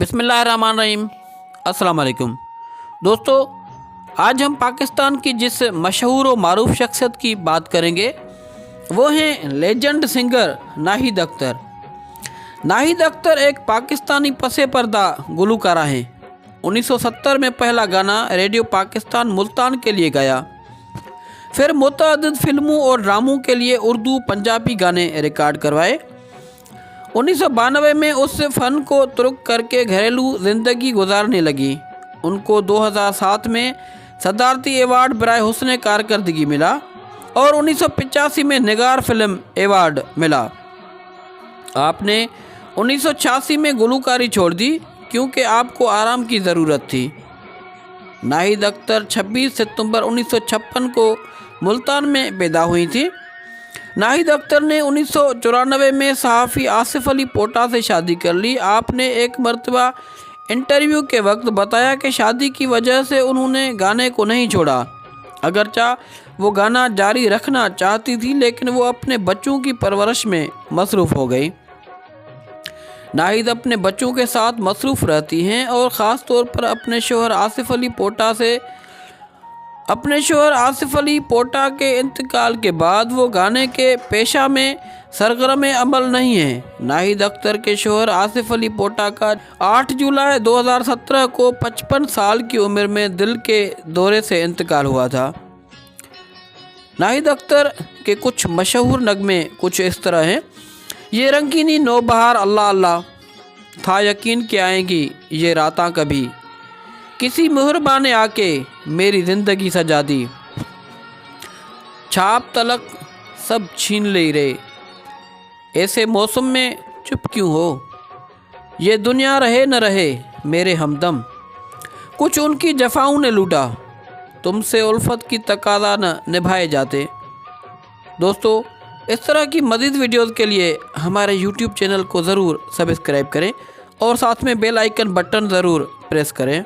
बिस्मिल्लाहिर्रहमानिर्रहीम। अस्सलाम वालेकुम दोस्तों, आज हम पाकिस्तान की जिस मशहूर व मारूफ शख्सियत की बात करेंगे वो हैं लेजेंड सिंगर नाहिद अख्तर। नाहिद अख्तर एक पाकिस्तानी पसे पर्दा गुलकारा हैं। 1970 में पहला गाना रेडियो पाकिस्तान मुल्तान के लिए गाया, फिर मुतअद्दिद फिल्मों और ड्रामों के लिए उर्दू पंजाबी गाने रिकॉर्ड करवाए। 1992 में उस फ़न को तुर्क करके घरेलू ज़िंदगी गुजारने लगी। उनको 2007 में सदारती अवार्ड बराए हुस्न कारकर्दगी मिला और 1985 में निगार फिल्म अवार्ड मिला। आपने 1986 में गुलकारी छोड़ दी क्योंकि आपको आराम की ज़रूरत थी। नाहिद अख्तर 26 सितंबर 1956 को मुल्तान में पैदा हुई थी। नाहिद अख्तर ने 1994 में सहाफ़ी आसिफ अली पोटा से शादी कर ली। आपने एक मरतबा इंटरव्यू के वक्त बताया कि शादी की वजह से उन्होंने गाने को नहीं छोड़ा, अगरचा वो गाना जारी रखना चाहती थी लेकिन वो अपने बच्चों की परवरिश में मसरूफ़ हो गई। नाहिद अपने बच्चों के साथ मसरूफ़ रहती हैं और ख़ास तौर पर अपने शोहर आसिफ अली पोटा के इंतकाल के बाद वो गाने के पेशा में सरगर्म अमल नहीं है। नाहिद अख्तर के शोहर आसिफ अली पोटा का 8 जुलाई 2017 को 55 साल की उम्र में दिल के दौरे से इंतकाल हुआ था। नाहिद अख्तर के कुछ मशहूर नगमे कुछ इस तरह हैं। ये रंगीनी नौबहार अल्लाह अल्लाह, था यकीन कि आएंगी ये रातां कभी, किसी मेहरबान ने आके मेरी ज़िंदगी सजा दी, छाप तलक सब छीन ले रे, ऐसे मौसम में चुप क्यों हो, ये दुनिया रहे न रहे मेरे हमदम, कुछ उनकी जफाओं ने लूटा, तुमसे उल्फत की तकाज़ा न निभाए जाते। दोस्तों, इस तरह की मज़ीद वीडियोज़ के लिए हमारे YouTube चैनल को ज़रूर सब्सक्राइब करें और साथ में बेल आइकन बटन ज़रूर प्रेस करें।